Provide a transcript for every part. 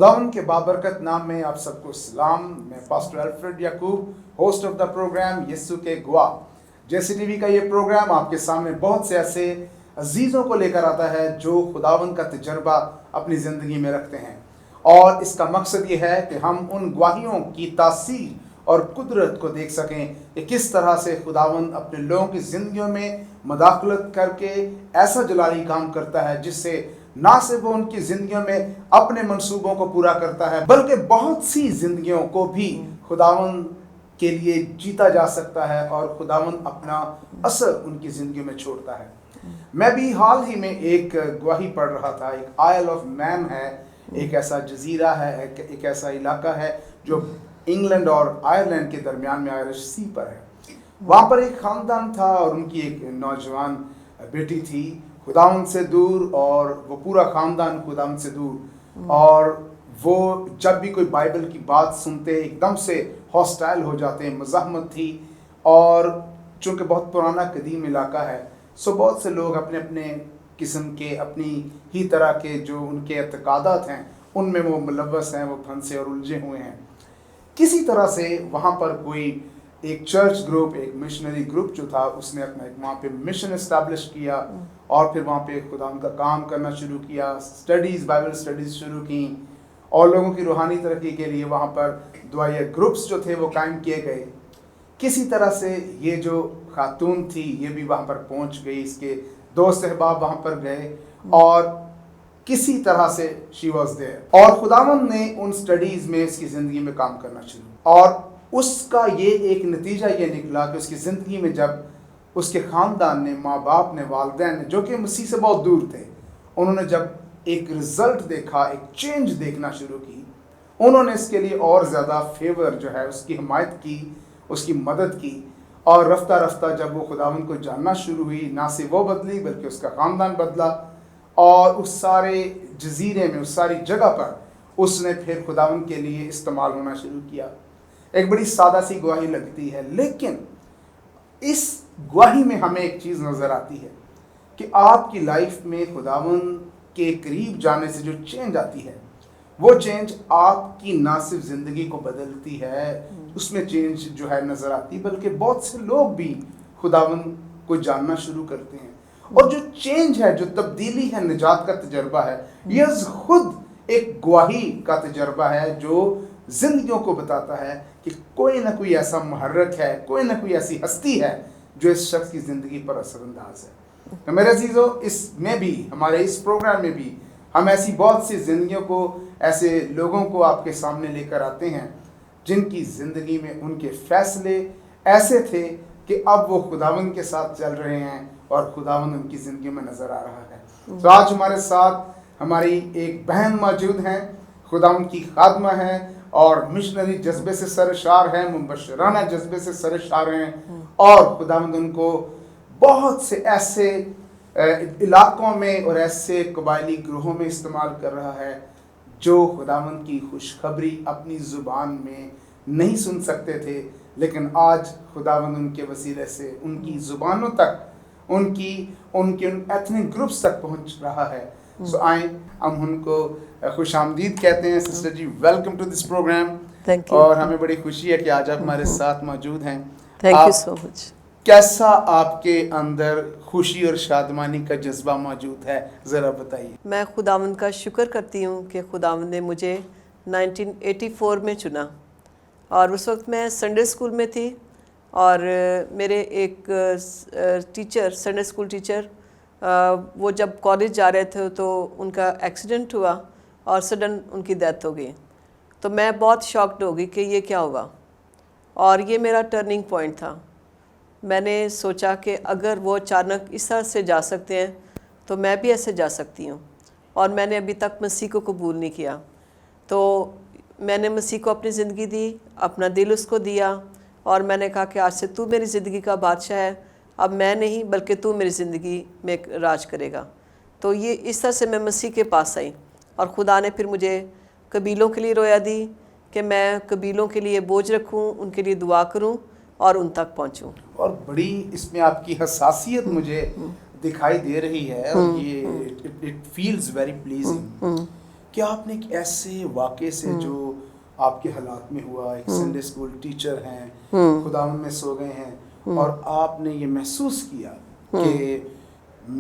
खुदावन के बाबरकत नाम में आप सबको सलाम। मैं pastor Alfred Yaqub, host of the programme यीशु के गवाह। जैसी टीवी का ये प्रोग्राम आपके सामने बहुत से ऐसे अजीज़ों को लेकर आता है जो खुदावन का तजर्बा अपनी ज़िंदगी में रखते हैं, और इसका मकसद ये है कि हम उन गवाहियों की तासीर और कुदरत को देख सकें कि किस तरह से खुदावन अपने लोगों की ज़िंदगियों में मदाखलत करके ऐसा जलाली काम करता है जिससे ना सिर्फ वो उनकी ज़िंदगियों में अपने मंसूबों को पूरा करता है, बल्कि बहुत सी ज़िंदगियों को भी खुदावन के लिए जीता जा सकता है और खुदावन अपना असर उनकी ज़िंदगी में छोड़ता है। मैं भी हाल ही में एक गवाही पढ़ रहा था। एक आयल ऑफ मैन है, एक ऐसा जजीरा है, एक ऐसा इलाका है जो इंग्लैंड और आयरलैंड के दरमियान में आयरिश सी पर है। वहाँ पर एक ख़ानदान था और उनकी एक नौजवान बेटी थी, खुदावन से दूर, और वो पूरा ख़ानदान खुदावन से दूर। और वो जब भी कोई बाइबल की बात सुनते एकदम से हॉस्टाइल हो जाते। मज़ाहमत थी, और चूँकि बहुत पुराना कदीम इलाका है, सो बहुत से लोग अपने अपने किस्म के, अपनी ही तरह के जो उनके एतकादात हैं उनमें वो मुलव्वस हैं, वो फंसे और उलझे हुए हैं। किसी तरह से वहाँ पर कोई एक चर्च ग्रुप, एक मिशनरी ग्रुप जो था, उसने अपना एक वहाँ पे मिशन इस्टेब्लिश किया और फिर वहाँ पे खुदा उनका काम करना शुरू किया। स्टडीज़, बाइबल स्टडीज़ शुरू की, और लोगों की रूहानी तरक्की के लिए वहाँ पर दुआया ग्रुप्स जो थे वो कायम किए गए। किसी तरह से ये जो खातून थी ये भी वहाँ पर पहुँच गई, इसके दोस्त अहबाब वहाँ पर गए, और किसी तरह से शी वॉज देयर। और खुदावन ने उन स्टडीज़ में इसकी ज़िंदगी में काम करना शुरू, और उसका ये एक नतीजा ये निकला कि उसकी ज़िंदगी में जब उसके ख़ानदान ने, माँ बाप ने, वालिदैन ने, जो कि मसीह से बहुत दूर थे, उन्होंने जब एक रिज़ल्ट देखा, एक चेंज देखना शुरू की, उन्होंने इसके लिए और ज़्यादा फेवर जो है उसकी हिमायत की, उसकी मदद की। और रफ्ता रफ्ता जब वो खुदावन को जानना शुरू हुई, ना सिर्फ वो बदली बल्कि उसका ख़ानदान बदला, और उस सारे जजीरे में, उस सारी जगह पर उसने फिर खुदावन के लिए इस्तेमाल होना शुरू किया। एक बड़ी सादा सी गवाही लगती है, लेकिन इस गवाही में हमें एक चीज़ नज़र आती है कि आपकी लाइफ में खुदावन के करीब जाने से जो चेंज आती है, वो चेंज आपकी ना सिर्फ ज़िंदगी को बदलती है, उसमें चेंज जो है नज़र आती, बल्कि बहुत से लोग भी खुदावन को जानना शुरू करते हैं। और जो चेंज है, जो तब्दीली है, निजात का तजर्बा है, यह खुद एक गवाही का तजर्बा है जो ज़िंदगियों को बताता है कि कोई ना कोई ऐसा मुहर्रक है, कोई ना कोई ऐसी हस्ती है जो इस शख्स की ज़िंदगी पर असरअंदाज है। तो मेरे अजीज़ों, इसमें भी, हमारे इस प्रोग्राम में भी हम ऐसी बहुत सी ज़िंदगियों को, ऐसे लोगों को आपके सामने लेकर आते हैं जिनकी ज़िंदगी में उनके फ़ैसले ऐसे थे कि अब वो खुदावन के साथ चल रहे हैं और खुदावन उनकी ज़िंदगी में नज़र आ रहा है। तो आज हमारे साथ हमारी एक बहन मौजूद हैं, खुदावन की खादमा हैं और मिशनरी जज्बे से सरशार हैं, मुबशराना जज्बे से सरशार हैं, और खुदावंद उनको बहुत से ऐसे इलाकों में और ऐसे कबायली ग्रोहों में इस्तेमाल कर रहा है जो खुदावंद की खुशखबरी अपनी ज़ुबान में नहीं सुन सकते थे, लेकिन आज खुदावंद उनके वसीले से उनकी ज़ुबानों तक, उनके एथनिक ग्रुप्स तक पहुंच रहा है। सो आए हम उनको खुश आमदीद कहते हैं। Sister ji, welcome to this program. Thank you. और हमें बड़ी खुशी है कि आज आप हमारे साथ मौजूद हैं। Thank you so much. कैसा आपके अंदर खुशी और शादमानी का जज्बा मौजूद है, ज़रा बताइए। मैं खुदावंद का शुक्र करती हूँ कि खुदावंद ने मुझे 1984 में चुना, और उस वक्त मैं संडे स्कूल में थी, और मेरे एक टीचर, संडे स्कूल टीचर, वो जब कॉलेज जा रहे थे तो उनका एक्सीडेंट हुआ और सडन उनकी डेथ हो गई। तो मैं बहुत शॉक्ड हो गई कि ये क्या होगा, और ये मेरा टर्निंग पॉइंट था। मैंने सोचा कि अगर वो अचानक इस तरह से जा सकते हैं तो मैं भी ऐसे जा सकती हूँ, और मैंने अभी तक मसीह को कबूल नहीं किया। तो मैंने मसीह को अपनी ज़िंदगी दी, अपना दिल उसको दिया, और मैंने कहा कि आज से तू मेरी ज़िंदगी का बादशाह है, अब मैं नहीं बल्कि तू मेरी ज़िंदगी में राज करेगा। तो ये इस तरह से मैं मसीह के पास आई, और खुदा ने फिर मुझे कबीलों के लिए रोया दी कि मैं कबीलों के लिए बोझ रखूं, उनके लिए दुआ करूं और उन तक पहुंचूं। और बड़ी इसमें आपकी हसासियत मुझे दिखाई दे रही है, और ये इट फील्स वेरी प्लीजिंग। کیا آپ نے ایک ایسے واقعے سے جو آپ کے حالات میں ہوا، ایک سنڈے اسکول ٹیچر ہیں، خداوند میں سو گئے ہیں اور آپ نے یہ محسوس کیا کہ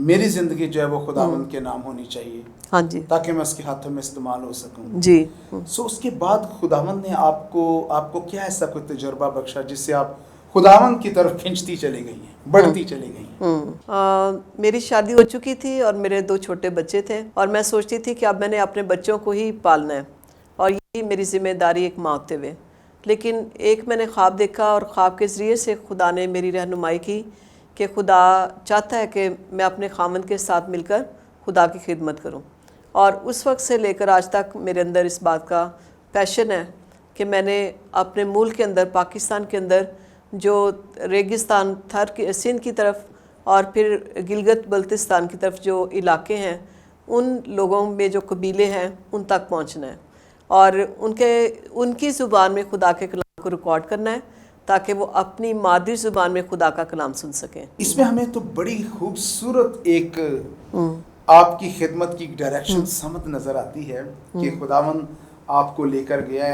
میری زندگی جو ہے وہ خداوند کے نام ہونی چاہیے، ہاں جی، تاکہ میں اس کے ہاتھوں میں استعمال ہو سکوں؟ جی، سو اس کے بعد خداوند نے آپ کو کیا ایسا کوئی تجربہ بخشا جس سے آپ خداوند کی طرف کھنچتی چلی گئی ہیں، بڑھتی چلی گئی ہیں؟ میری شادی ہو چکی تھی اور میرے 2 چھوٹے بچے تھے، اور میں سوچتی تھی کہ اب میں نے اپنے بچوں کو ہی پالنا ہے اور یہی میری ذمہ داری ایک ماں ہوتے ہوئے. لیکن ایک میں نے خواب دیکھا اور خواب کے ذریعے سے خدا نے میری رہنمائی کی کہ خدا چاہتا ہے کہ میں اپنے خاوند کے ساتھ مل کر خدا کی خدمت کروں. اور اس وقت سے لے کر آج تک میرے اندر اس بات کا پیشن ہے کہ میں نے اپنے ملک کے اندر، پاکستان کے اندر، جو ریگستان تھر سندھ کی طرف اور پھر گلگت بلتستان کی طرف جو علاقے ہیں، ان لوگوں میں جو قبیلے ہیں ان تک پہنچنا ہے اور ان کی زبان میں خدا کے کلام کو ریکارڈ کرنا ہے تاکہ وہ اپنی مادری زبان میں خدا کا کلام سن سکیں. اس میں ہمیں تو بڑی خوبصورت ایک آپ کی خدمت کی ڈائریکشن سمجھ نظر آتی ہے کہ خداوند آپ کو لے کر گیا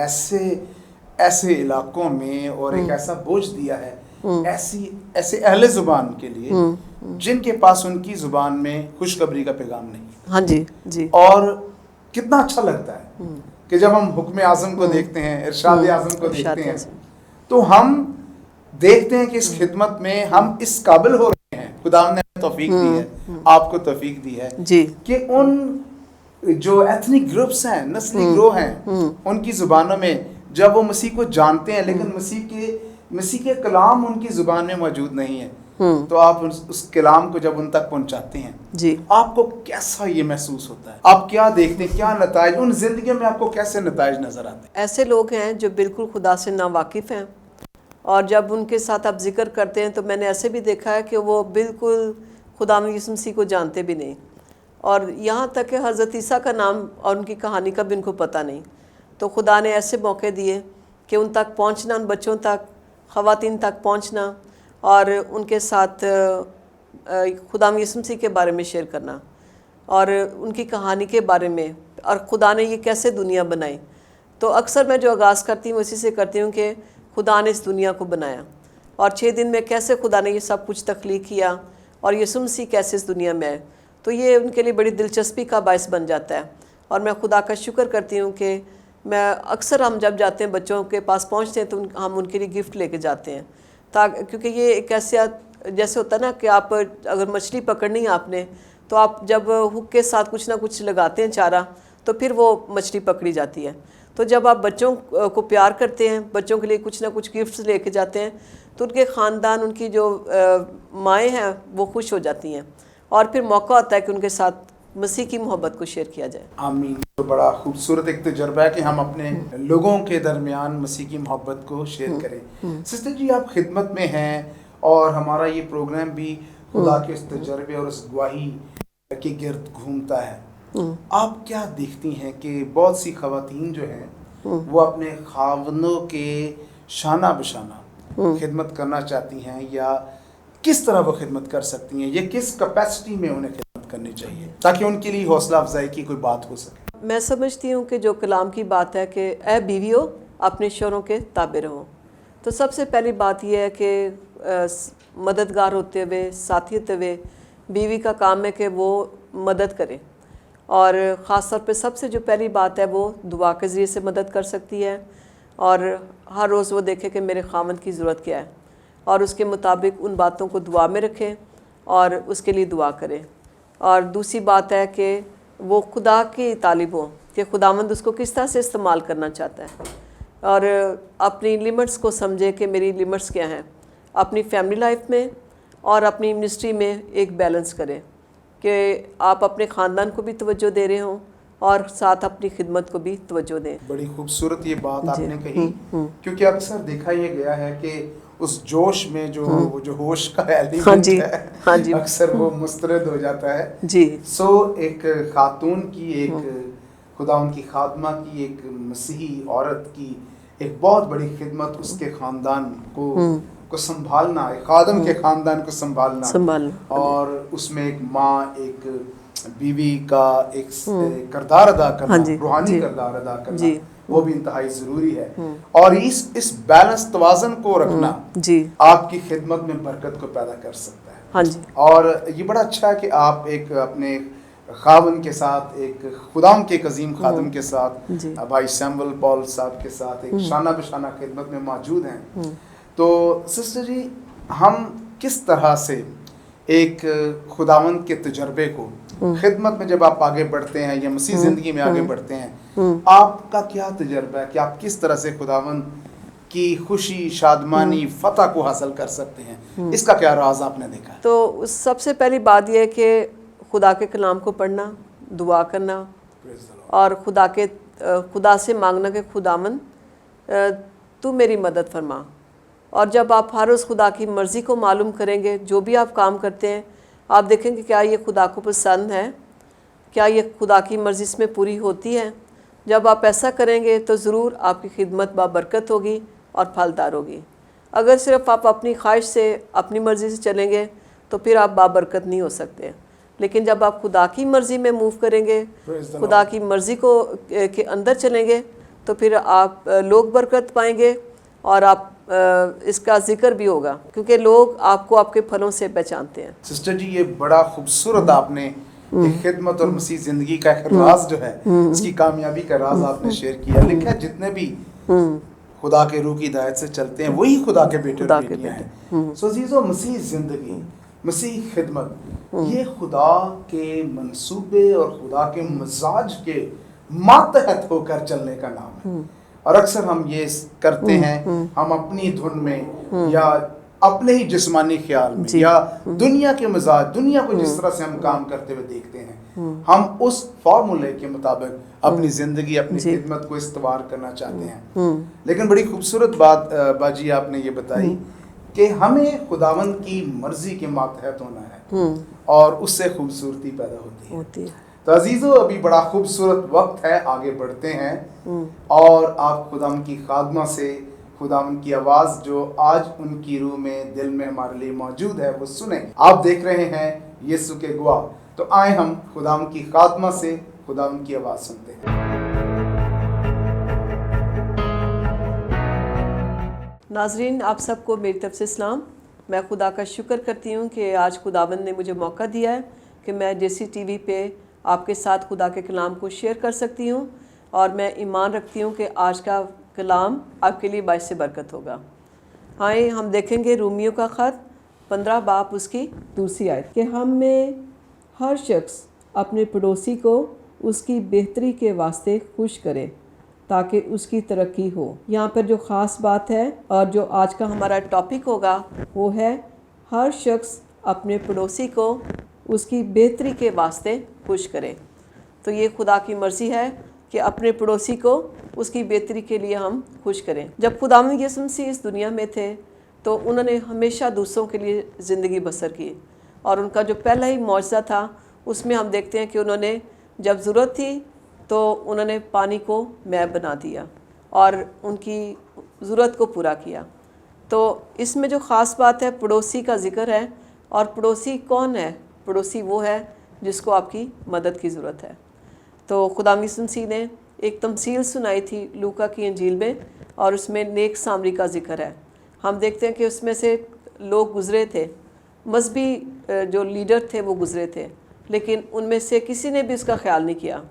ایسے علاقوں میں اور ایک ایسا بوجھ دیا ہے ایسے اہل زبان کے لیے جن کے پاس ان کی زبان میں خوشخبری کا پیغام نہیں. ہاں جی جی. اور کتنا اچھا لگتا ہے کہ جب ہم حکم اعظم کو دیکھتے ہیں، ارشاد اعظم کو دیکھتے ہیں، تو ہم دیکھتے ہیں کہ اس خدمت میں ہم اس قابل ہو رہے ہیں، خدا نے توفیق دی ہے، آپ کو توفیق دی ہے کہ ان جو ایتھنک گروپس ہیں، نسلی گروہ ہیں، ان کی زبانوں میں جب وہ مسیح کو جانتے ہیں لیکن مسیح کے کلام ان کی زبان میں موجود نہیں ہے، تو آپ اس کلام کو جب ان تک پہنچاتے ہیں آپ کو کیسا یہ محسوس ہوتا ہے؟ آپ کیا دیکھتے ہیں، کیا نتائج ان زندگیوں میں آپ کو کیسے نتائج نظر آتے ہیں؟ ایسے لوگ ہیں جو بالکل خدا سے ناواقف ہیں اور جب ان کے ساتھ آپ ذکر کرتے ہیں تو میں نے ایسے بھی دیکھا ہے کہ وہ بالکل خدا یسوع مسیح کو جانتے بھی نہیں، اور یہاں تک کہ حضرت عیسیٰ کا نام اور ان کی کہانی کا بھی ان کو پتہ نہیں. تو خدا نے ایسے موقع دیے کہ ان تک پہنچنا، ان بچوں تک، خواتین تک پہنچنا اور ان کے ساتھ خدا یسوع مسیح کے بارے میں شیئر کرنا اور ان کی کہانی کے بارے میں، اور خدا نے یہ کیسے دنیا بنائی. تو اکثر میں جو آغاز کرتی ہوں اسی سے کرتی ہوں کہ خدا نے اس دنیا کو بنایا اور 6 دن میں کیسے خدا نے یہ سب کچھ تخلیق کیا اور یسوع مسیح کیسے اس دنیا میں آئے. تو یہ ان کے لیے بڑی دلچسپی کا باعث بن جاتا ہے اور میں خدا کا شکر کرتی ہوں کہ میں اکثر ہم جب جاتے ہیں بچوں کے پاس پہنچتے ہیں تو ہم ان کے لیے گفٹ لے کے جاتے ہیں کیونکہ یہ ایک ایسا جیسے ہوتا ہے نا کہ آپ اگر مچھلی پکڑنی ہے آپ نے تو آپ جب ہک کے ساتھ کچھ نہ کچھ لگاتے ہیں چارہ تو پھر وہ مچھلی پکڑی جاتی ہے. تو جب آپ بچوں کو پیار کرتے ہیں، بچوں کے لیے کچھ نہ کچھ گفٹس لے کے جاتے ہیں تو ان کے خاندان، ان کی جو مائیں ہیں وہ خوش ہو جاتی ہیں اور پھر موقع ہوتا ہے کہ ان کے ساتھ مسیح کی محبت کو شیئر کیا جائے. آمین. تو بڑا خوبصورت ایک تجربہ ہے کہ ہم اپنے لوگوں کے درمیان مسیح کی محبت کو شیئر کریں. سسٹر جی، آپ خدمت میں ہیں اور ہمارا یہ پروگرام بھی خدا کے اس تجربے اور اس گواہی کے گرد گھومتا ہے. آپ کیا دیکھتی ہیں کہ بہت سی خواتین جو ہیں وہ اپنے خاوندوں کے شانہ بشانہ خدمت کرنا چاہتی ہیں، یا کس طرح وہ خدمت کر سکتی ہیں، یا کس کیپیسٹی میں انہیں خدمت کرنی چاہیے تاکہ ان کے لیے حوصلہ افزائی کی کوئی بات ہو سکے؟ میں سمجھتی ہوں کہ جو کلام کی بات ہے کہ اے بیویو اپنے شوہروں کے تابع رہو. تو سب سے پہلی بات یہ ہے کہ مددگار ہوتے ہوئے، ساتھی ہوتے ہوئے بیوی کا کام ہے کہ وہ مدد کرے، اور خاص طور پہ سب سے جو پہلی بات ہے وہ دعا کے ذریعے سے مدد کر سکتی ہے، اور ہر روز وہ دیکھے کہ میرے خاوند کی ضرورت کیا ہے اور اس کے مطابق ان باتوں کو دعا میں رکھے اور اس کے لیے دعا کرے. اور دوسری بات ہے کہ وہ خدا کی طالب ہو کہ خداوند اس کو کس طرح سے استعمال کرنا چاہتا ہے، اور اپنی لیمٹس کو سمجھے کہ میری لیمٹس کیا ہیں، اپنی فیملی لائف میں اور اپنی منسٹری میں ایک بیلنس کرے کہ آپ اپنے خاندان کو بھی توجہ دے رہے ہوں اور ساتھ اپنی خدمت کو بھی توجہ دیں. بڑی خوبصورت یہ بات آپ نے کہی، کیونکہ اکثر دیکھا یہ گیا ہے کہ اس جوش میں جو ہوش کا ایلیمنٹ ہے اکثر وہ مسترد ہو جاتا ہے. سو ایک خاتون کی، ایک خدا ان کی خادمہ کی، ایک مسیحی عورت کی ایک بہت بڑی خدمت اس کے خاندان کو سنبھالنا، ایک خادم کے خاندان کو سنبھالنا، اور اس میں ایک ماں، ایک बीवी का एक किरदार अदा करना, हाँ जी, रूहानी जी। किरदार अदा करना, जी। वो भी इंतहाई ज़रूरी है। और इस बैलेंस तवाज़न को रखना जी। आपकी खिदमत में बरकत को पैदा कर सकता है। हाँ जी। और ये बड़ा अच्छा है कि आप एक अपने खावन के साथ, एक खुदाम के एक अजीम खादम के साथ, जी। भाई सैमुअल पॉल साहब के साथ एक शाना बशाना खिदमत में मौजूद हैं। तो सिस्टर जी, हम किस तरह से एक खुदावंद के तजर्बे को खिदमत में जब आप आगे बढ़ते हैं या मसीह ज़िंदगी में आगे बढ़ते हैं, आपका क्या तजर्बा है कि आप किस तरह से खुदावंद की खुशी, शादमानी, फतह को हासिल कर सकते हैं? इसका क्या राज आपने देखा है? तो सबसे पहली बात यह है कि खुदा के कलाम को पढ़ना, दुआ करना और खुदा से मांगना कि खुदावन तू मेरी मदद फरमा। और जब आप हर रोज़ खुदा की मर्ज़ी को मालूम करेंगे, जो भी आप काम करते हैं आप देखेंगे क्या ये खुदा को पसंद है, क्या ये खुदा की मर्ज़ी इसमें पूरी होती है। जब आप ऐसा करेंगे तो ज़रूर आपकी खिदमत बाबरकत होगी और फलदार होगी। अगर सिर्फ आप अपनी ख्वाहिश से, अपनी मर्ज़ी से चलेंगे तो फिर आप बाबरकत नहीं हो सकते। लेकिन जब आप खुदा की मर्ज़ी में मूव करेंगे, खुदा की मर्ज़ी को के अंदर चलेंगे, तो फिर आप लोग बरकत पाएंगे और आप इसका जिक्र भी होगा, क्योंकि लोग आपको आपके फलों से पहचानते हैं। सिस्टर जी, ये बड़ा खूबसूरत आपने खिदमत और मसीह ज़िंदगी का एक राज जो है, इसकी कामयाबी का राज आपने शेयर किया। लिखा है जितने भी खुदा के रूह की हिदायत से चलते हैं वही खुदा के बेटे और बेटियां हैं। सो अजीज़ो, मसीह ज़िंदगी, मसीह खिदमत, ये खुदा के मंसूबे और खुदा के मजाज के मातहत होकर चलने का नाम है। और अक्सर हम ये करते हैं, हम अपनी धुन में या अपने ही जिस्मानी ख्याल में या दुनिया के मजाज, दुनिया को जिस तरह से हम काम करते हुए देखते हैं, हम उस फार्मूले के मुताबिक अपनी ज़िंदगी, अपनी खिदमत को इस्तवार करना चाहते हैं। लेकिन बड़ी खूबसूरत बात बाजी आपने ये बताई कि हमें खुदावंद की मर्जी के मातहत होना है और उससे खूबसूरती पैदा होती है। तो अजीज़ों, अभी बड़ा खूबसूरत वक्त है, आगे बढ़ते हैं और आप खुदावंद की खादमा से खुदावंद की आवाज़ जो आज उनकी रूह में, दिल में हमारे लिए मौजूद है, वो सुने। आप देख रहे हैं यीशु के गवाह। तो आए हम खुदावंद की खादमा से खुदावंद की आवाज़ सुनते हैं। नाजरीन, आप सबको मेरी तरफ से सलाम। मैं खुदा का शुक्र करती हूँ कि आज खुदावंद ने मुझे मौका दिया है कि मैं जेसी टीवी पे आपके साथ खुदा के कलाम को शेयर कर सकती हूँ। और मैं ईमान रखती हूँ कि आज का कलाम आपके लिए बाइस से बरकत होगा। आए हम देखेंगे रोमियो का ख़त 15 बाब उसकी दूसरी आयत कि हम में हर शख्स अपने पड़ोसी को उसकी बेहतरी के वास्ते खुश करे ताकि उसकी तरक्की हो। यहाँ पर जो ख़ास बात है और जो आज का हमारा टॉपिक होगा वो है हर शख्स अपने पड़ोसी को उसकी बेहतरी के वास्ते खुश करे। तो ये खुदा की मर्ज़ी है कि अपने पड़ोसी को उसकी बेहतरी के लिए हम खुश करें। जब खुदावंद यीशु मसीह इस दुनिया में थे तो उन्होंने हमेशा दूसरों के लिए ज़िंदगी बसर की और उनका जो पहला ही मौजज़ा था उसमें हम देखते हैं कि उन्होंने जब ज़रूरत थी तो उन्होंने पानी को मैप बना दिया और उनकी ज़रूरत को पूरा किया। तो इसमें जो ख़ास बात है पड़ोसी का ज़िक्र है। और पड़ोसी कौन है? पड़ोसी वो है जिसको आपकी मदद की ज़रूरत है। तो खुदावंद यीशु मसीह ने एक तमसील सुनाई थी लूका की इंजील में और उसमें नेक सामरी का ज़िक्र है। हम देखते हैं कि उसमें से लोग गुज़रे थे, मजहबी जो लीडर थे वो गुज़रे थे, लेकिन उनमें से किसी ने भी उसका ख्याल नहीं किया।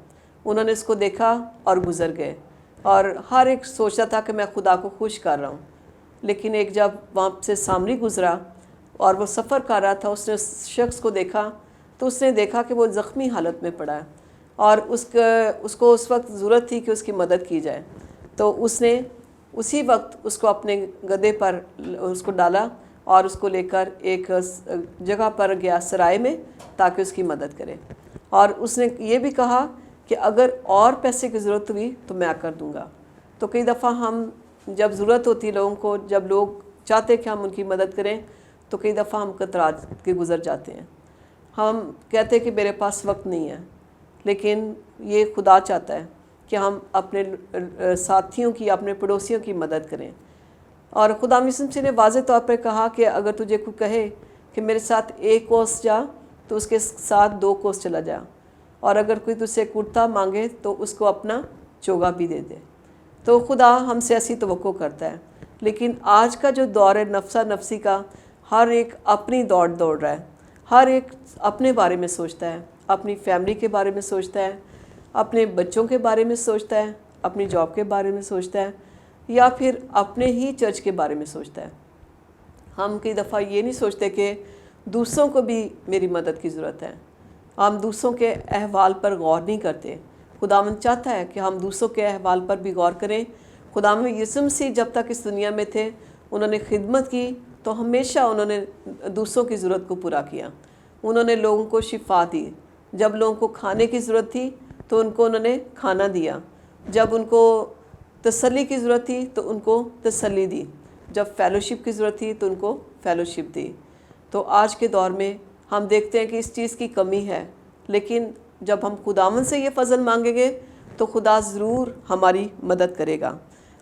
उन्होंने इसको देखा और गुज़र गए और हर एक सोचता था कि मैं खुदा को खुश कर रहा हूँ। लेकिन एक जब वहाँ से सामरी गुज़रा और वो सफ़र कर रहा था, उसने उस शख्स को देखा तो उसने देखा कि वो ज़ख्मी हालत में पड़ा है और उसको उस वक्त ज़रूरत थी कि उसकी मदद की जाए। तो उसने उसी वक्त उसको अपने गधे पर उसको डाला और उसको लेकर एक जगह पर गया सराय में ताकि उसकी मदद करे। और उसने ये भी कहा कि अगर और पैसे की ज़रूरत हुई तो मैं कर दूंगा। तो कई दफ़ा हम जब ज़रूरत होती है लोगों को, जब लोग चाहते कि हम उनकी मदद करें तो कई दफ़ा हम कतरा के गुज़र जाते हैं। हम कहते हैं कि मेरे पास वक्त नहीं है, लेकिन ये खुदा चाहता है कि हम अपने साथियों की, अपने पड़ोसियों की मदद करें। और खुदावंद यीशु मसीह ने वाज़े तौर पर कहा कि अगर तुझे कोई कहे कि मेरे साथ 1 कोस जा तो उसके साथ 2 कोस चला जा। और अगर कोई तुझसे कुर्ता मांगे तो उसको अपना चोगा भी दे दे। तो खुदा हमसे ऐसी तवक्को करता है। लेकिन आज का जो दौर है नफ्सा नफसी का, हर एक अपनी दौड़ दौड़ रहा है, हर एक अपने बारे में सोचता है, अपनी फैमिली के बारे में सोचता है, अपने बच्चों के बारे में सोचता है, अपनी जॉब के बारे में सोचता है, या फिर अपने ही चर्च के बारे में सोचता है। हम कई दफ़ा ये नहीं सोचते कि दूसरों को भी मेरी मदद की ज़रूरत है। हम दूसरों के अहवाल पर गौर नहीं करते। खुदावंद चाहता है कि हम दूसरों के अहवाल पर भी गौर करें। खुदावंद यीशु मसीह जब तक इस दुनिया में थे, उन्होंने खिदमत की तो हमेशा उन्होंने दूसरों की ज़रूरत को पूरा किया। उन्होंने लोगों को शिफा दी। जब लोगों को खाने की ज़रूरत थी तो उनको उन्होंने खाना दिया। जब उनको तसल्ली की ज़रूरत थी तो उनको तसल्ली दी। जब फ़ेलोशिप की ज़रूरत थी तो उनको फ़ेलोशिप दी। तो आज के दौर में हम देखते हैं कि इस चीज़ की कमी है, लेकिन जब हम खुदावंद से ये फ़ज़ल मांगेंगे तो खुदा ज़रूर हमारी मदद करेगा।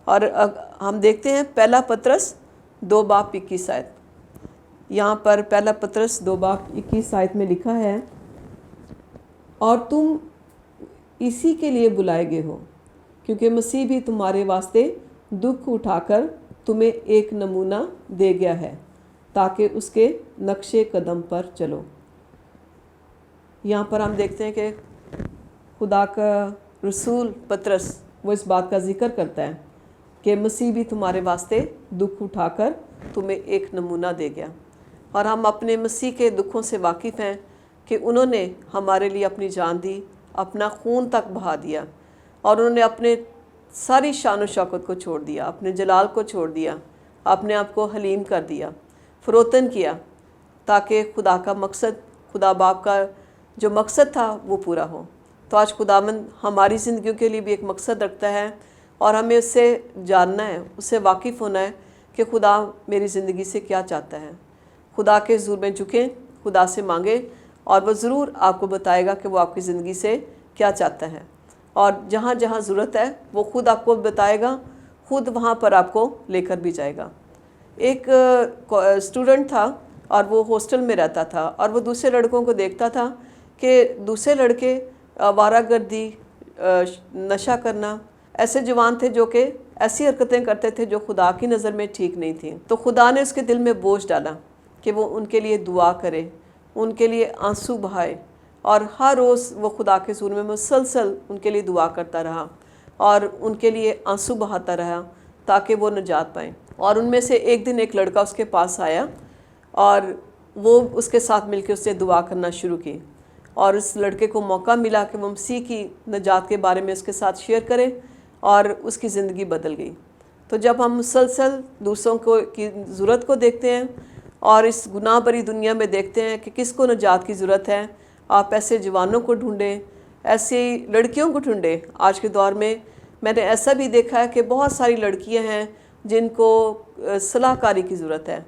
और हम देखते हैं पहला पतरस 2:21। यहाँ पर पहला पतरस 2:21 में लिखा है, और तुम इसी के लिए बुलाए गए हो क्योंकि मसीह भी तुम्हारे वास्ते दुख उठाकर तुम्हें एक नमूना दे गया है ताकि उसके नक्शे कदम पर चलो। यहाँ पर हम देखते हैं कि खुदा का रसूल पतरस वो इस बात का जिक्र करता है कि मसीह भी तुम्हारे वास्ते दुख उठाकर तुम्हें एक नमूना दे गया। और हम अपने मसीह के दुखों से वाकिफ़ हैं कि उन्होंने हमारे लिए अपनी जान दी, अपना खून तक बहा दिया, और उन्होंने अपने सारी शान व शौकत को छोड़ दिया, अपने जलाल को छोड़ दिया, अपने आप को हलीम कर दिया, फ़रोतन किया, ताकि खुदा का मकसद, खुदा बाप का जो मकसद था वो पूरा हो। तो आज खुदावंद हमारी ज़िंदगियों के लिए भी एक मकसद रखता है, और हमें उससे जानना है, उससे वाकिफ़ होना है कि खुदा मेरी ज़िंदगी से क्या चाहता है। खुदा के हुज़ूर में झुकें, खुदा से मांगें, और वो ज़रूर आपको बताएगा कि वो आपकी ज़िंदगी से क्या चाहता है। और जहाँ जहाँ ज़रूरत है वो खुद आपको बताएगा, खुद वहाँ पर आपको लेकर भी जाएगा। एक स्टूडेंट था और वो हॉस्टल में रहता था, और वो दूसरे लड़कों को देखता था कि दूसरे लड़के आवारागर्दी, नशा करना, ऐसे जवान थे जो कि ऐसी हरकतें करते थे जो खुदा की नज़र में ठीक नहीं थी। तो खुदा ने उसके दिल में बोझ डाला कि वो उनके लिए दुआ करे, उनके लिए आंसू बहाए, और हर रोज़ वो खुदा के हुज़ूर में मुसलसल उनके लिए दुआ करता रहा और उनके लिए आंसू बहाता रहा ताकि वो नजात पाएँ। और उनमें से एक दिन एक लड़का उसके पास आया और वो उसके साथ मिलकर उससे दुआ करना शुरू की, और उस लड़के को मौका मिला कि वो मसीह की नजात के बारे में उसके साथ शेयर करे, और उसकी ज़िंदगी बदल गई। तो जब हम मुसलसल दूसरों को की ज़रूरत को देखते हैं और इस गुनाह भरी दुनिया में देखते हैं कि किसको नजात की ज़रूरत है, आप ऐसे जवानों को ढूंढें, ऐसी लड़कियों को ढूंढें। आज के दौर में मैंने ऐसा भी देखा है कि बहुत सारी लड़कियां हैं जिनको सलाहकारी की ज़रूरत है,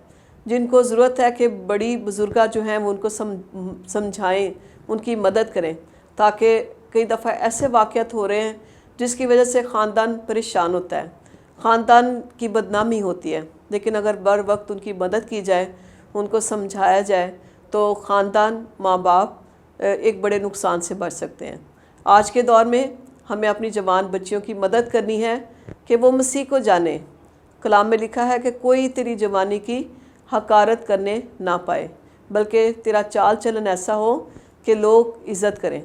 जिनको ज़रूरत है कि बड़ी बुज़ुर्गा जो हैं वो उनको समझाएं, उनकी मदद करें, ताकि कई दफ़ा ऐसे वाक़यात हो रहे हैं जिसकी वजह से ख़ानदान परेशान होता है, ख़ानदान की बदनामी होती है। लेकिन अगर बर वक्त उनकी मदद की जाए, उनको समझाया जाए, तो ख़ानदान, माँ बाप एक बड़े नुकसान से बच सकते हैं। आज के दौर में हमें अपनी जवान बच्चियों की मदद करनी है कि वो मसीह को जाने। कलाम में लिखा है कि कोई तेरी जवानी की हकारत करने ना पाए, बल्कि तेरा चाल चलन ऐसा हो कि लोग इज़्ज़त करें।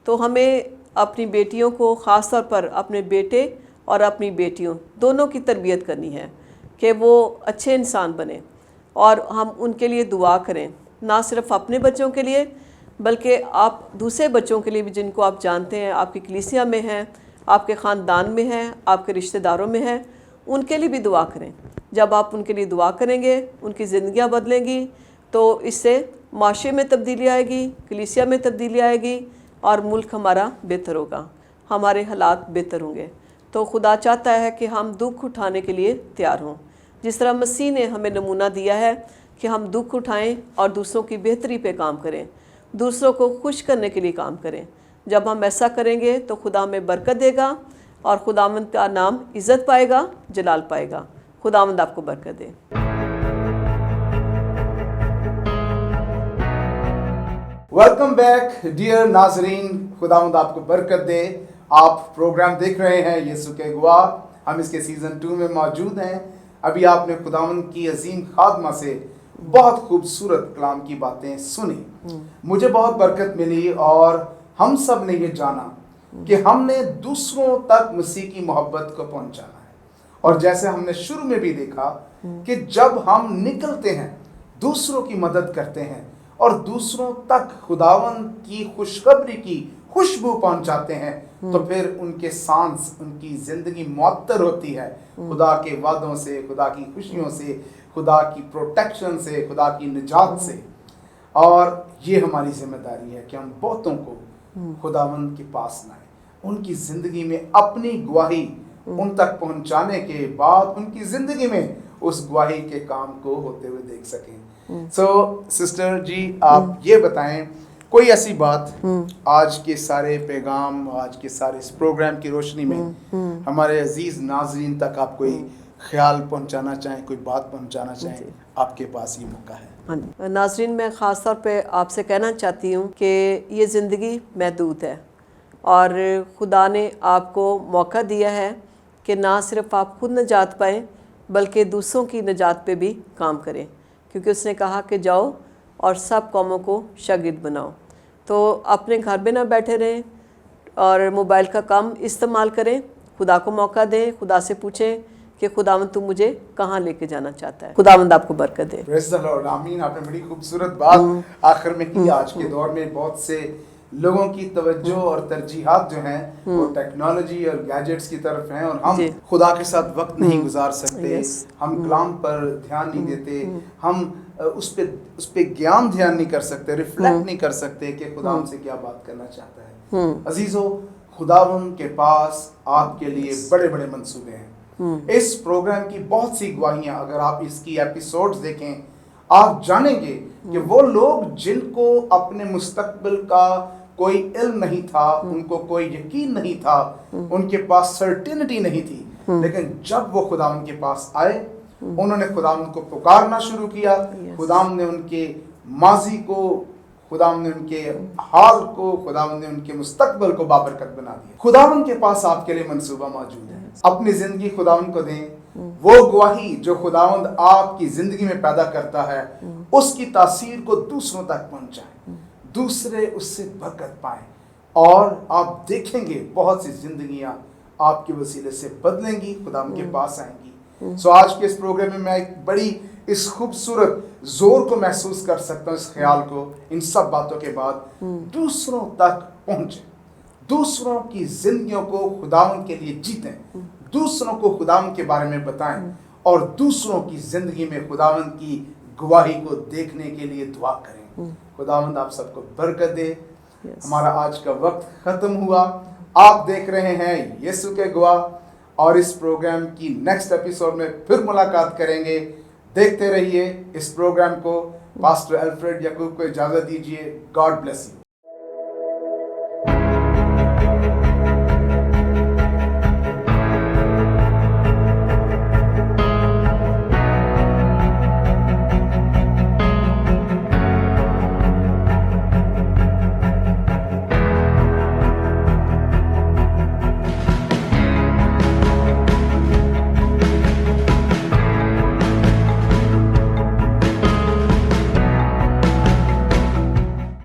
तो हमें अपनी बेटियों को, ख़ास तौर पर अपने बेटे और अपनी बेटियों दोनों की तरबियत करनी है कि वो अच्छे इंसान बने, और हम उनके लिए दुआ करें, ना सिर्फ अपने बच्चों के लिए बल्कि आप दूसरे बच्चों के लिए भी जिनको आप जानते हैं, आपकी कलीसिया में हैं, आपके ख़ानदान में हैं, आपके रिश्तेदारों में हैं, उनके लिए भी दुआ करें। जब आप उनके लिए दुआ करेंगे, उनकी ज़िंदगियाँ बदलेंगी, तो इससे माशरे में तब्दीली आएगी, कलीसिया में तब्दीली आएगी, और मुल्क हमारा बेहतर होगा, हमारे हालात बेहतर होंगे। तो खुदा चाहता है कि हम दुख उठाने के लिए तैयार हों, जिस तरह मसीह ने हमें नमूना दिया है कि हम दुख उठाएं और दूसरों की बेहतरी पे काम करें, दूसरों को खुश करने के लिए काम करें। जब हम ऐसा करेंगे तो खुदा हमें बरकत देगा और खुदावंद का नाम इज़्ज़त पाएगा, जलाल पाएगा। खुदावंद आपको बरकत दे। Welcome back, dear Nazarene. खुदावंद आपको बरकत दे। आप प्रोग्राम देख रहे हैं यीशु के गवाह, हम इसके सीज़न 2 में मौजूद हैं। अभी आपने खुदावंद की अजीम खादमा से बहुत खूबसूरत कलाम की बातें सुनी। मुझे बहुत बरकत मिली और हम सब ने ये जाना कि हमने दूसरों तक मसीह की मोहब्बत को पहुंचाना है। और जैसे हमने शुरू में भी देखा कि जब हम निकलते हैं, दूसरों की मदद करते हैं और दूसरों तक खुदावंद की खुशखबरी की खुशबू पहुंचाते हैं, तो फिर उनके सांस, उनकी जिंदगी मुअत्तर होती है खुदा के वादों से, खुदा की खुशियों से, खुदा की प्रोटेक्शन से, खुदा की निजात से। और ये हमारी जिम्मेदारी है कि हम बहुतों को खुदावंद के पास लाएं, उनकी जिंदगी में अपनी गवाही उन तक पहुंचाने के बाद उनकी जिंदगी में उस गवाही के काम को होते हुए देख सकें। सो सिस्टर जी, आप ये बताएं कोई ऐसी बात आज के सारे पैगाम, आज के सारे इस प्रोग्राम की रोशनी में हमारे अजीज नाजरीन तक आप कोई ख्याल पहुंचाना चाहें, कोई बात पहुंचाना चाहें, आपके पास ये मौका है। हाँ, नाजरीन, मैं ख़ास तौर पे आपसे कहना चाहती हूँ कि ये ज़िंदगी महदूद है और खुदा ने आपको मौका दिया है कि ना सिर्फ आप खुद निजात पाएँ बल्कि दूसरों की निजात पे भी काम करें, क्योंकि उसने कहा कि जाओ और सब कौमों को शागिर्द बनाओ। तो अपने घर में ना बैठे रहें और मोबाइल का कम इस्तेमाल करें, खुदा को मौका दें, खुदा से पूछें कि खुदावंद तू मुझे कहाँ लेके जाना चाहता है। खुदावंद आपको बरकत दे। प्रेज़ द लॉर्ड, आमीन। आपने बड़ी खूबसूरत बात आखिर में की। आज के दौर में बहुत से लोगों की तवज्जो और तरजीहात जो हैं वो टेक्नोलॉजी और गैजेट्स की तरफ हैं और हम खुदा के साथ वक्त नहीं गुजार सकते, हम कलाम पर ध्यान नहीं देते, हम उस पे ज्ञान ध्यान नहीं कर सकते, रिफ्लेक्ट नहीं कर सकते कि खुदा हमसे क्या बात करना चाहता है। अजीजों, खुदावंद के पास आपके लिए बड़े बड़े मंसूबे हैं। इस प्रोग्राम की बहुत सी गवाहियां, अगर आप इसकी एपिसोड्स देखें, आप जानेंगे कि वो लोग जिनको अपने मुस्तकबिल का कोई इल्म नहीं था, उनको कोई यकीन नहीं था, उनके पास सर्टिनिटी नहीं थी, लेकिन जब वो खुदावंद के पास आए, उन्होंने खुदावंद को पुकारना शुरू किया। खुदावंद ने उनके माजी को, खुदावंद ने उनके हाल को, खुदावंद ने उनके मुस्तकबिल को बाबरकत बना दिया। खुदावंद के पास आपके लिए मंसूबा मौजूद है। अपनी जिंदगी खुदावंद को दें। वो गवाही जो खुदावंद आपकी जिंदगी में पैदा करता है, उसकी तासीर को दूसरों तक पहुंचाएं, दूसरे उससे बरकत पाएं और आप देखेंगे बहुत सी जिंदगियां आपके वसीले से बदलेंगी, खुदावंद के पास आएंगी। सो आज के इस प्रोग्राम में मैं एक बड़ी इस खूबसूरत जोर को महसूस कर सकता हूँ, इस ख्याल को, इन सब बातों के बाद दूसरों तक पहुंचे, दूसरों की जिंदगियों को खुदावंद के लिए जीतें, दूसरों को खुदावंद के बारे में बताएं और दूसरों की जिंदगी में खुदावंद की गवाही को देखने के लिए दुआ करें। खुदावंद आप सबको बरकत दे। हमारा आज का वक्त खत्म हुआ। आप देख रहे हैं यीशु के गवाह और इस प्रोग्राम की नेक्स्ट एपिसोड में फिर मुलाकात करेंगे। देखते रहिए इस प्रोग्राम को। पास्टर अल्फ्रेड याकूब को इजाजत दीजिए। God bless you.